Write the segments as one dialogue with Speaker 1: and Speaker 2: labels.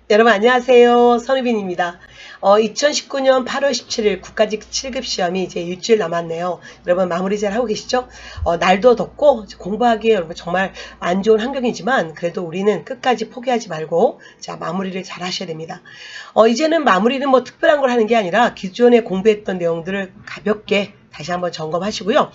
Speaker 1: 여러분 안녕하세요. 선우빈입니다. 2019년 8월 17일 국가직 7급 시험이 이제 일주일 남았네요. 여러분 마무리 잘 하고 계시죠? 날도 덥고 공부하기에 여러분 정말 안 좋은 환경이지만 그래도 우리는 끝까지 포기하지 말고 자 마무리를 잘 하셔야 됩니다. 이제는 마무리는 뭐 특별한 걸 하는 게 아니라 기존에 공부했던 내용들을 가볍게 다시 한번 점검하시고요.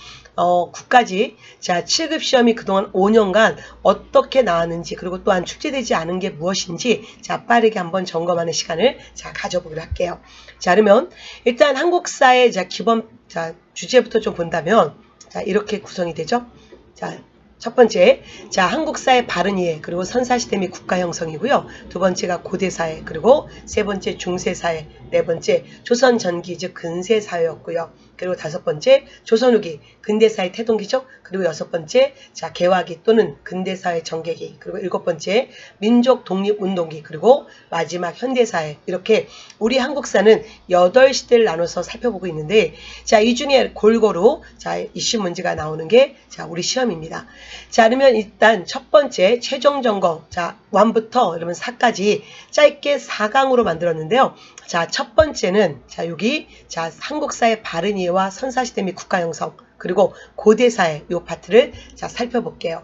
Speaker 1: 국가직 자 7급 시험이 그동안 5년간 어떻게 나왔는지 그리고 또한 출제되지 않은 게 무엇인지 자 빠르게 한번 점검하는 시간을 자 가져보기로 할게요. 자 그러면 일단 한국사의 자 기본 자 주제부터 좀 본다면 자 이렇게 구성이 되죠. 자 첫 번째, 자 한국사의 바른 이해 그리고 선사시대 및 국가 형성이고요. 두 번째가 고대사회 그리고 세 번째 중세사회, 네 번째 조선 전기 즉 근세사회였고요. 그리고 다섯 번째 조선 후기 근대사회 태동기죠. 그리고 여섯 번째 자 개화기 또는 근대사회 전개기 그리고 일곱 번째 민족 독립운동기 그리고 마지막 현대사회 이렇게 우리 한국사는 8시대를 나눠서 살펴보고 있는데 자 이 중에 골고루 자 이슈 문제가 나오는 게 자 우리 시험입니다. 자 그러면 일단 첫 번째 최종 점검 자 1부터 여러분 4까지 짧게 4강으로 만들었는데요. 자 첫 번째는 자 여기 자 한국사의 바른 이해와 선사시대 및 국가 형성 그리고 고대사회 요 파트를 자 살펴볼게요.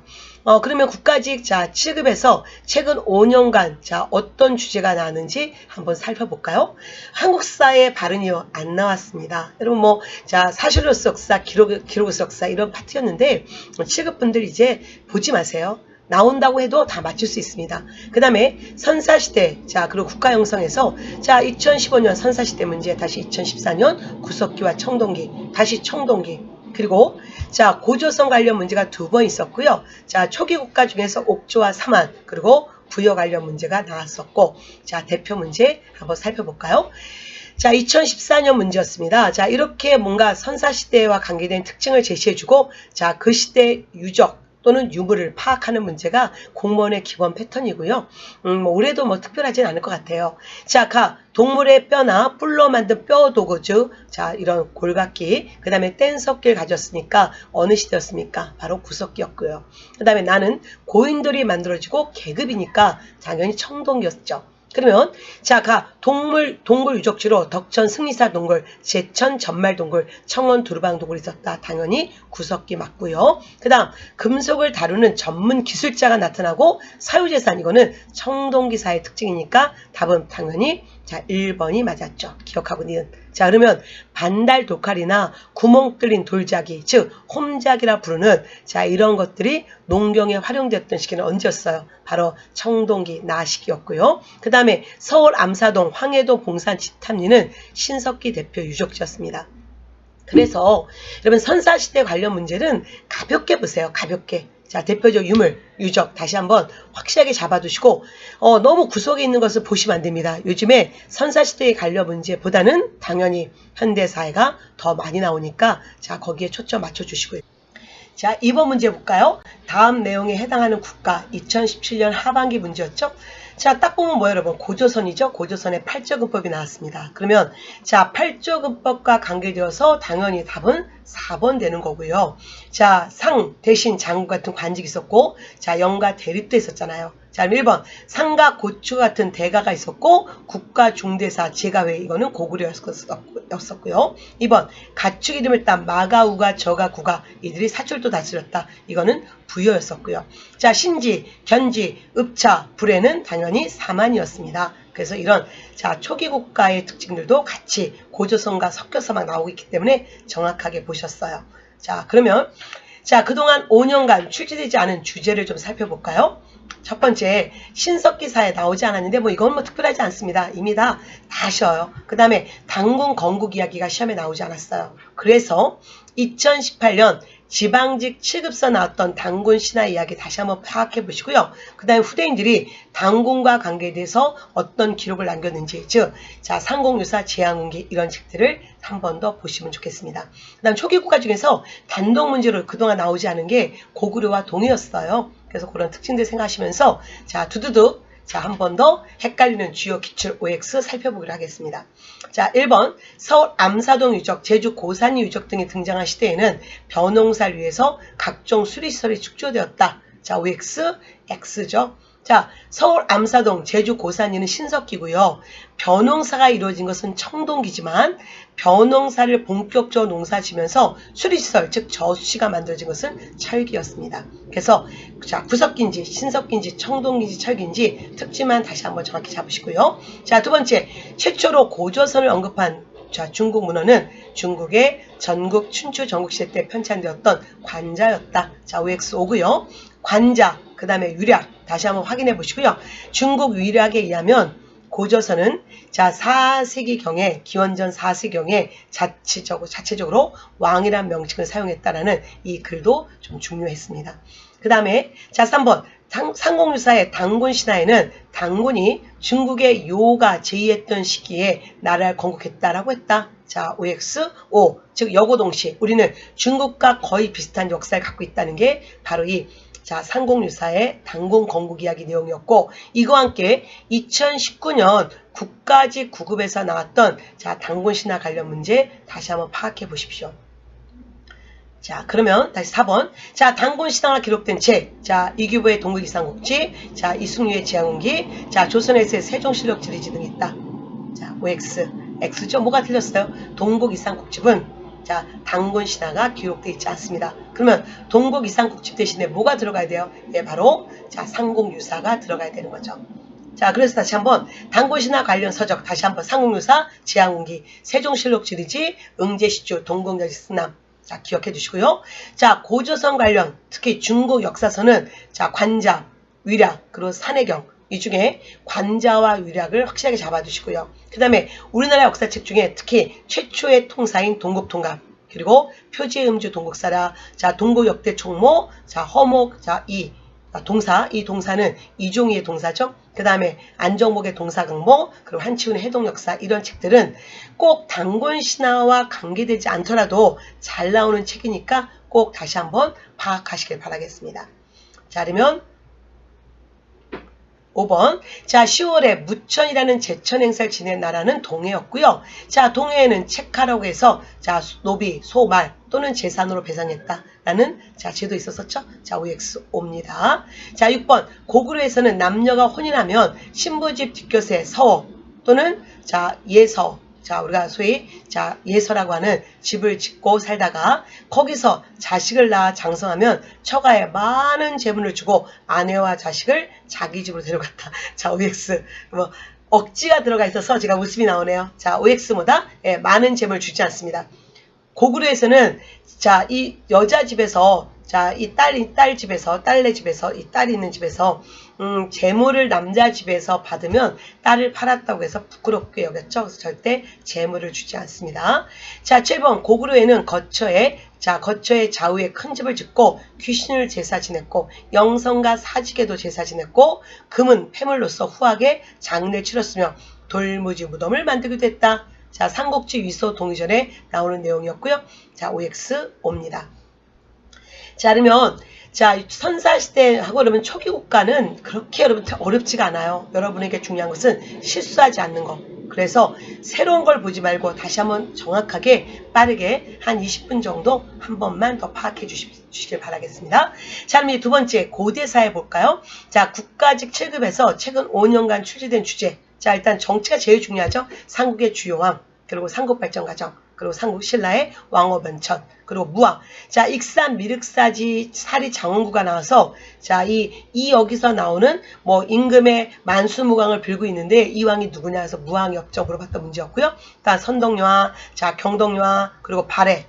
Speaker 1: 그러면 국가직 자 7급에서 최근 5년간 자 어떤 주제가 나왔는지 한번 살펴볼까요? 한국사의 바른 이해 안 나왔습니다. 여러분 뭐 자 사실로서 역사 기록으로서 역사 이런 파트였는데 7급 분들 이제 보지 마세요. 나온다고 해도 다 맞출 수 있습니다. 그 다음에 선사시대 자 그리고 국가형성에서 자 2015년 선사시대 문제 다시 2014년 구석기와 청동기 다시 청동기 그리고 자 고조선 관련 문제가 2번 있었고요. 자 초기 국가 중에서 옥조와 삼한 그리고 부여 관련 문제가 나왔었고 자 대표 문제 한번 살펴볼까요? 자 2014년 문제였습니다. 자 이렇게 뭔가 선사시대와 관계된 특징을 제시해주고 자 그 시대 유적 또는 유물을 파악하는 문제가 공무원의 기본 패턴이고요. 올해도 뭐 특별하진 않을 것 같아요. 자, 동물의 뼈나 뿔로 만든 뼈 도구죠. 자, 이런 골각기. 그 다음에 뗀석기를 가졌으니까 어느 시대였습니까? 바로 구석기였고요. 그 다음에 나는 고인돌이 만들어지고 계급이니까 당연히 청동기였죠. 그러면 자 동물 유적지로 덕천 승리사 동굴, 제천 전말 동굴, 청원 두루방 동굴이 있었다. 당연히 구석기 맞고요. 그 다음 금속을 다루는 전문 기술자가 나타나고 사유재산 이거는 청동기사의 특징이니까 답은 당연히 자 1번이 맞았죠. 기억하고 니은. 자 그러면 반달 도칼이나 구멍 뚫린 돌자기 즉 홈작이라 부르는 자 이런 것들이 농경에 활용되었던 시기는 언제였어요? 바로 청동기 나시기였고요. 그 다음에 서울 암사동 황해도 봉산 지탐리는 신석기 대표 유적지였습니다. 그래서 여러분 선사시대 관련 문제는 가볍게 보세요. 가볍게. 자 대표적 유물, 유적 다시 한번 확실하게 잡아두시고 너무 구석에 있는 것을 보시면 안 됩니다. 요즘에 선사시대의 관련 문제보다는 당연히 현대사회가 더 많이 나오니까 자 거기에 초점 맞춰주시고요. 자 2번 문제 볼까요? 다음 내용에 해당하는 국가 2017년 하반기 문제였죠. 자 딱 보면 뭐예요 여러분? 고조선이죠. 고조선의 팔조근법이 나왔습니다. 그러면 자 팔조근법과 관계되어서 당연히 답은 4번 되는 거고요. 자 상, 대신, 장군 같은 관직이 있었고 자 영가 대립도 있었잖아요. 자 1번 상가, 고추 같은 대가가 있었고 국가 중대사, 제가회 이거는 고구려였었고요. 2번 가축 이름을 딴 마가, 우가, 저가, 구가 이들이 사출도 다스렸다. 이거는 부여였었고요. 자 신지, 견지, 읍차, 불에는 당연히 사만이었습니다. 그래서 이런 자 초기 국가의 특징들도 같이 고조선과 섞여서 막 나오고 있기 때문에 정확하게 보셨어요. 자 그러면 자 그동안 5년간 출제되지 않은 주제를 좀 살펴볼까요? 첫 번째 신석기사에 나오지 않았는데 뭐 이건 뭐 특별하지 않습니다. 이미 다 아셔요. 그 다음에 당군 건국 이야기가 시험에 나오지 않았어요. 그래서 2018년 지방직 7급서 나왔던 당군 신화 이야기 다시 한번 파악해 보시고요. 그 다음에 후대인들이 당군과 관계돼서 어떤 기록을 남겼는지 즉 자 상공유사, 제왕운기 이런 책들을 한 번 더 보시면 좋겠습니다. 그 다음 초기 국가 중에서 단독 문제로 그동안 나오지 않은 게 고구려와 동해였어요. 그래서 그런 특징들 생각하시면서 자 두두둑 자 한 번 더 헷갈리는 주요 기출 OX 살펴보기로 하겠습니다. 자 1번 서울 암사동 유적, 제주 고산리 유적 등이 등장한 시대에는 벼농사를 위해서 각종 수리시설이 축조되었다. 자 OX X죠. 자, 서울 암사동 제주 고산리는 신석기고요. 벼농사가 이루어진 것은 청동기지만 벼농사를 본격적으로 농사지면서 수리시설, 즉 저수지가 만들어진 것은 철기였습니다. 그래서 자, 구석기인지 신석기인지 청동기인지 철기인지 특징만 다시 한번 정확히 잡으시고요. 자, 두 번째, 최초로 고조선을 언급한 자, 중국 문헌은 중국의 전국 춘추 전국시대 때 편찬되었던 관자였다. 자, OX5고요. 관자, 그 다음에 유략 다시 한번 확인해 보시고요. 중국 유략에 의하면 고조선은 자 4세기경에 기원전 4세기경에 자체적으로 왕이란 명칭을 사용했다라는 이 글도 좀 중요했습니다. 그 다음에 자 3번 상공유사의 단군 신화에는 단군이 중국의 요가 제의했던 시기에 나라를 건국했다라고 했다. 자, OX5, 즉 여고동시. 우리는 중국과 거의 비슷한 역사를 갖고 있다는 게 바로 이 자, 상공유사의 단군 건국 이야기 내용이었고, 이거와 함께 2019년 국가직 9급에서 나왔던 자, 단군 신화 관련 문제 다시 한번 파악해 보십시오. 자, 그러면 다시 4번. 자, 단군 신화가 기록된 책. 자, 이규보의 동국이상국지. 자, 이승류의 지향운기. 자, 조선에서의 세종실록 지리지 등이 있다. 자, OX. X죠? 뭐가 틀렸어요? 동국이상국집은 자, 단군 신화가 기록되어 있지 않습니다. 그러면 동국이상국집 대신에 뭐가 들어가야 돼요? 예, 바로 자, 상공유사가 들어가야 되는 거죠. 자, 그래서 다시 한번 단군 신화 관련 서적 다시 한번 상공유사, 지향운기, 세종실록 지리지, 응제시주, 동국여지승남. 자, 기억해 두시고요. 자, 고조선 관련 특히 중국 역사서는 자, 관자, 위략, 그리고 산해경 이 중에 관자와 위략을 확실하게 잡아두시고요. 그 다음에 우리나라 역사책 중에 특히 최초의 통사인 동국통갑, 그리고 표지의 음주 동국사라, 자, 동국역대 총모, 자, 허목, 자, 동사, 이 동사는 이종희의 동사죠. 그 다음에 안정복의 동사강모, 그리고 한치훈의 해동역사, 이런 책들은 꼭 단군 신화와 관계되지 않더라도 잘 나오는 책이니까 꼭 다시 한번 파악하시길 바라겠습니다. 자, 그러면 5번. 자, 10월에 무천이라는 제천 행사를 지낸 나라는 동해였고요. 자, 동해에는 책하라고 해서 자, 노비, 소말 또는 재산으로 배상했다라는 자, 제도 있었었죠. 자, OX5입니다. 자, 6번. 고구려에서는 남녀가 혼인하면 신부집 뒷곁에 서어 또는 자, 예서. 자, 우리가 소위 자, 예서라고 하는 집을 짓고 살다가 거기서 자식을 낳아 장성하면 처가에 많은 재물을 주고 아내와 자식을 자기 집으로 데려갔다. 자, OX. 뭐 억지가 들어가 있어서 제가 웃음이 나오네요. 자, OX보다 예, 많은 재물을 주지 않습니다. 고구려에서는 자, 이 여자 집에서 자, 이 딸 집에서, 딸네 집에서, 이 딸이 있는 집에서, 재물을 남자 집에서 받으면 딸을 팔았다고 해서 부끄럽게 여겼죠. 그래서 절대 재물을 주지 않습니다. 자, 7번. 고구려에는 거처의 좌우에 큰 집을 짓고 귀신을 제사 지냈고, 영성과 사직에도 제사 지냈고, 금은 폐물로서 후하게 장례를 치렀으며, 돌무지 무덤을 만들기도 했다. 자, 삼국지 위서 동의전에 나오는 내용이었고요. 자, OX5입니다. 자, 그러면 자, 선사시대하고 그러면 초기 국가는 그렇게 여러분 어렵지가 않아요. 여러분에게 중요한 것은 실수하지 않는 거. 그래서 새로운 걸 보지 말고 다시 한번 정확하게 빠르게 한 20분 정도 한 번만 더 파악해 주시길 바라겠습니다. 자, 그럼 이제 두 번째 고대사에 볼까요? 자, 국가직 7급에서 최근 5년간 출제된 주제. 자, 일단 정치가 제일 중요하죠. 삼국의 주요왕, 그리고 삼국발전 과정, 그리고 삼국신라의 왕어변천, 그리고 무왕. 자, 익산, 미륵사지, 사리, 장원구가 나와서 자, 이 여기서 나오는 뭐 임금의 만수무강을 빌고 있는데 이 왕이 누구냐 해서 무왕이 없죠. 물어봤던 문제였고요. 다음 선덕여왕, 자, 경덕여왕, 그리고 발해.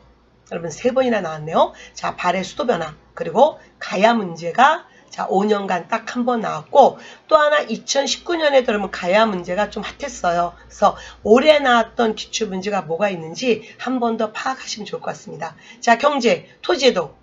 Speaker 1: 여러분 3번이나 나왔네요. 자, 발해 수도 변화, 그리고 가야 문제가 자, 5년간 딱 한 번 나왔고, 또 하나 2019년에도 그러면 가야 문제가 좀 핫했어요. 그래서 올해 나왔던 기출 문제가 뭐가 있는지 한 번 더 파악하시면 좋을 것 같습니다. 자, 경제, 토지도,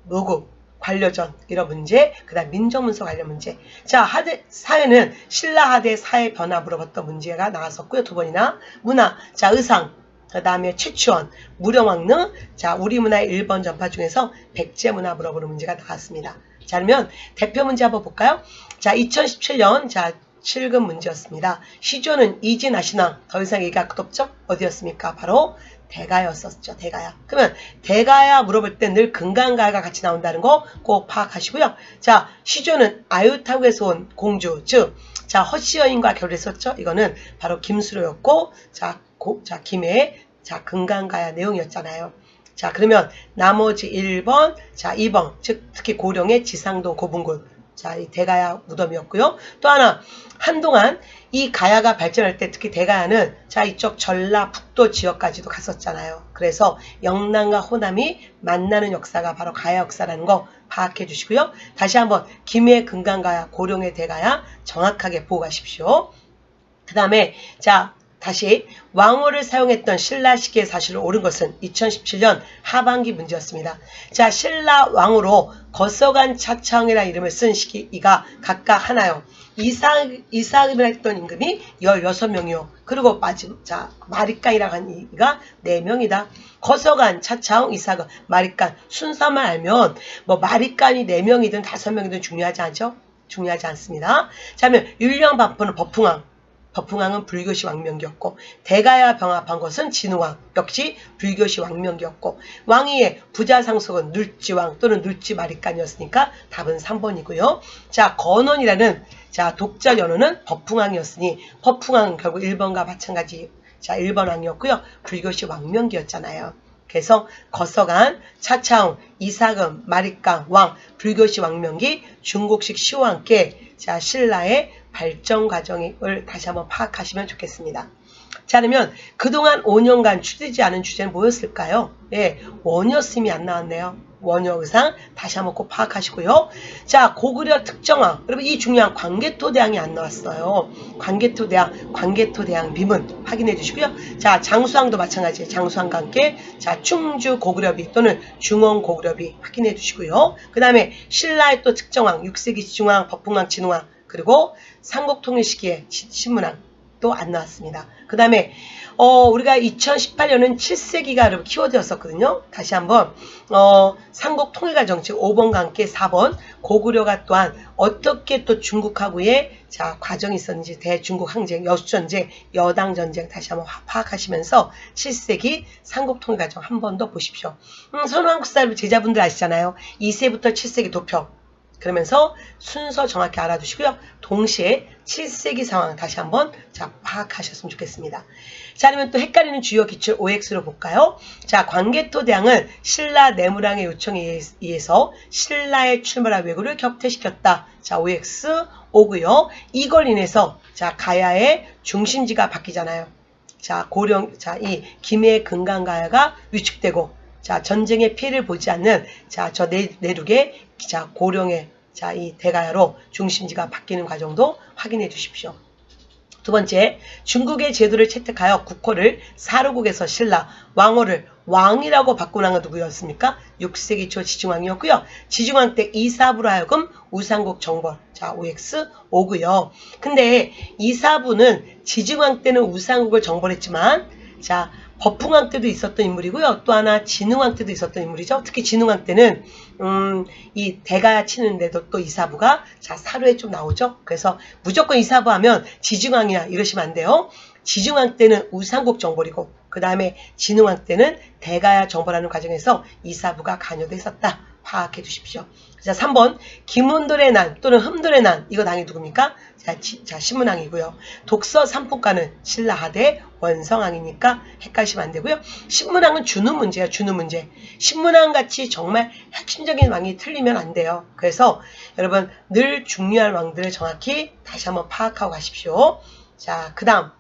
Speaker 1: 노국, 관료전 이런 문제, 그 다음 민정문서 관련 문제. 자, 사회는 신라하대 사회 변화 물어봤던 문제가 나왔었고요. 2번이나. 문화, 자, 의상, 그 다음에 최추원, 무령왕릉, 자, 우리 문화의 1번 전파 중에서 백제문화 물어보는 문제가 나왔습니다. 자, 그러면 대표 문제 한번 볼까요? 자, 2017년 자 7급 문제였습니다. 시조는 이진아신왕, 더 이상 얘기가 끝없죠? 어디였습니까? 바로 대가였었죠. 대가야. 그러면 대가야 물어볼 때 늘 금강가야가 같이 나온다는 거 꼭 파악하시고요. 자, 시조는 아유타국에서 온 공주, 즉, 자, 허씨 여인과 결혼했었죠. 이거는 바로 김수로였고, 자, 김의 자, 금강가야 내용이었잖아요. 자, 그러면 나머지 1번, 자, 2번, 즉, 특히 고령의 지상동 고분군. 자, 이 대가야 무덤이었고요. 또 하나, 한동안 이 가야가 발전할 때 특히 대가야는 자, 이쪽 전라북도 지역까지도 갔었잖아요. 그래서 영남과 호남이 만나는 역사가 바로 가야 역사라는 거 파악해 주시고요. 다시 한번 김해 금강가야, 고령의 대가야 정확하게 보고 가십시오. 그 다음에 자, 다시 왕호를 사용했던 신라 시기의 사실을 옳은 것은 2017년 하반기 문제였습니다. 자, 신라 왕호로 거서간 차창이라는 이름을 쓴 시기가 각각 하나요. 이사금이라 했던 임금이 16명이요. 그리고 자, 마리간이라고 한 이가 4명이다. 거서간, 차차웅, 이사금, 마리간 순서만 알면 뭐 마리간이 4명이든 5명이든 중요하지 않죠? 중요하지 않습니다. 자, 그러면 율령 반포는 법풍왕. 법풍왕은 불교시 왕명기였고 대가야 병합한 것은 진우왕 역시 불교시 왕명기였고 왕위의 부자상속은 눌지왕 또는 눌지마리간이었으니까 답은 3번이고요. 자, 건원이라는 자 독자 연호는 법풍왕이었으니 법풍왕은 결국 1번과 마찬가지 자 1번 왕이었고요. 불교시 왕명기였잖아요. 그래서 거서간, 차차웅, 이사금, 마리강, 왕, 불교시 왕명기, 중국식 시호와 함께 자 신라의 발전 과정을 다시 한번 파악하시면 좋겠습니다. 자, 그러면 그동안 5년간 추리지 않은 주제는 뭐였을까요? 예, 원효스님이 안 나왔네요. 원효의상 다시 한번 꼭 파악하시고요. 자, 고구려 특정왕. 여러분 이 중요한 광개토대왕이 안 나왔어요. 광개토대왕 비문 확인해 주시고요. 자, 장수왕도 마찬가지예요. 장수왕과 함께 자 충주 고구려비 또는 중원 고구려비 확인해 주시고요. 그 다음에 신라의 또 특정왕 6세기 지중왕, 법풍왕, 진우왕 그리고 삼국통일 시기에 신문왕 또 안 나왔습니다. 그 다음에 우리가 2018년은 7세기가 여러분 키워드였었거든요. 다시 한번 삼국통일과정 즉 5번과 함께 4번 고구려가 또한 어떻게 또 중국하고의 자 과정이 있었는지 대중국 항쟁, 여수전쟁, 여당전쟁 다시 한번 파악하시면서 7세기 삼국통일과정 한 번 더 보십시오. 선호한국사 제자분들 아시잖아요. 2세부터 7세기 도평 그러면서 순서 정확히 알아두시고요. 동시에 7세기 상황 다시 한번 자 파악하셨으면 좋겠습니다. 자, 그러면 또 헷갈리는 주요 기출 OX로 볼까요? 자, 광개토대왕은 신라 내무랑의 요청에 의해서 신라의 출마라 왜구를 격퇴시켰다. 자, OX 오고요. 이걸 인해서 자 가야의 중심지가 바뀌잖아요. 자, 고령 이 김해 금강가야가 위축되고 자, 전쟁의 피해를 보지 않는 자, 저 내륙의 자, 고령의 자, 이 대가야로 중심지가 바뀌는 과정도 확인해 주십시오. 두 번째, 중국의 제도를 채택하여 국호를 사루국에서 신라, 왕호를 왕이라고 바꾼 왕은 누구였습니까? 6세기 초 지중왕이었고요. 지중왕 때 이사부로 하여금 우상국 정벌, 자, OX 오고요. 근데 이사부는 지중왕 때는 우상국을 정벌했지만 자, 법풍왕 때도 있었던 인물이고요. 또 하나 진흥왕 때도 있었던 인물이죠. 특히 진흥왕 때는 이 대가야 치는데도 또 이사부가 자 사루에 좀 나오죠. 그래서 무조건 이사부 하면 지중왕이야 이러시면 안 돼요. 지중왕 때는 우상국 정벌이고 그 다음에 진흥왕 때는 대가야 정벌하는 과정에서 이사부가 관여도 했었다. 파악해 주십시오. 자, 3번 김훈돌의 난 또는 흠돌의 난 이거 당연히 누굽니까? 자, 신문왕이고요. 독서 삼풍가는 신라하대 원성왕이니까 헷갈리시면 안 되고요. 신문왕은 준우 문제예요. 준우 문제. 신문왕같이 정말 핵심적인 왕이 틀리면 안 돼요. 그래서 여러분 늘 중요한 왕들을 정확히 다시 한번 파악하고 가십시오. 자, 그 다음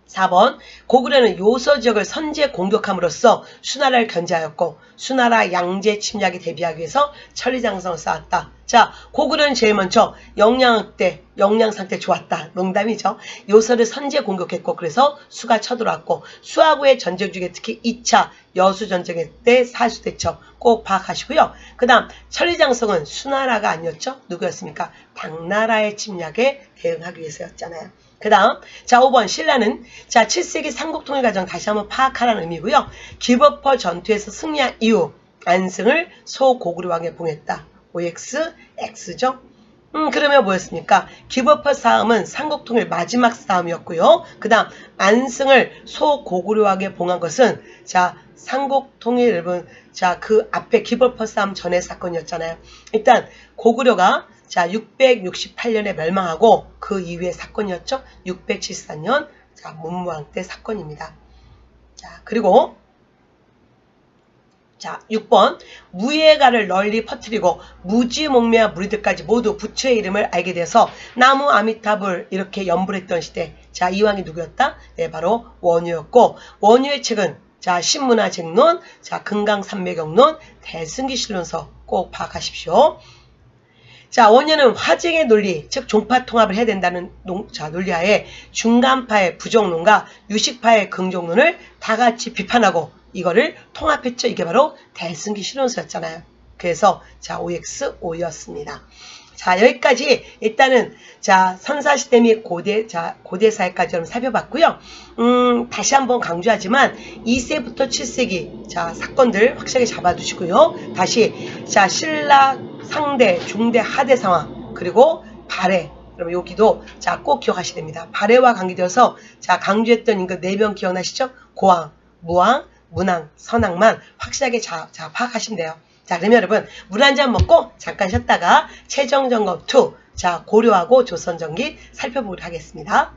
Speaker 1: 4번 고구려는 요서 지역을 선제 공격함으로써 수나라를 견제하였고 수나라 양제 침략에 대비하기 위해서 천리장성을 쌓았다. 자, 고구려는 제일 먼저 영양 상태 좋았다. 농담이죠. 요서를 선제 공격했고 그래서 수가 쳐들어왔고 수하고의 전쟁 중에 특히 2차 여수전쟁 때 사수대첩 꼭 파악하시고요. 그 다음 천리장성은 수나라가 아니었죠. 누구였습니까? 당나라의 침략에 대응하기 위해서였잖아요. 그 다음 자 5번 신라는 자 7세기 삼국통일 과정 다시 한번 파악하라는 의미고요. 기버퍼 전투에서 승리한 이후 안승을 소고구려왕에 봉했다. OX X죠. 그러면 뭐였습니까? 기벌파 싸움은 삼국통일 마지막 싸움이었고요. 그 다음 안승을 소고구려에게 봉한 것은 자 삼국통일 여러분 자그 앞에 기벌파 싸움 전의 사건이었잖아요. 일단 고구려가 자 668년에 멸망하고 그 이후의 사건이었죠. 674년 자 문무왕 때 사건입니다. 자 그리고 자 6번 무예가를 널리 퍼뜨리고 무지몽매한 무리들까지 모두 부처의 이름을 알게 돼서 나무 아미타불 이렇게 연불했던 시대. 자 이왕이 누구였다? 네 바로 원유였고 원유의 책은 자 신문화책론, 자 금강산매경론, 대승기실론서 꼭 파악하십시오. 자 원유는 화쟁의 논리 즉 종파 통합을 해야 된다는 논리하에 중간파의 부정론과 유식파의 긍정론을 다같이 비판하고 이거를 통합했죠. 이게 바로 대승기 실론서였잖아요. 그래서 자 OX, O였습니다. 자 여기까지 일단은 자 선사시대 및 고대사회까지 여러분 살펴봤고요. 다시 한번 강조하지만 2세부터 7세기 자 사건들 확실하게 잡아두시고요. 다시 자 신라 상대, 중대, 하대 상황 그리고 발해 그럼 여기도 자 꼭 기억하셔야 됩니다. 발해와 관계되어서 자 강조했던 이거 4명 기억나시죠? 고왕, 무왕, 문왕, 선왕만 확실하게 자 파악하시면 돼요. 자 그러면 여러분 물 한 잔 먹고 잠깐 쉬었다가 최종점검 2 자 고려하고 조선전기 살펴보도록 하겠습니다.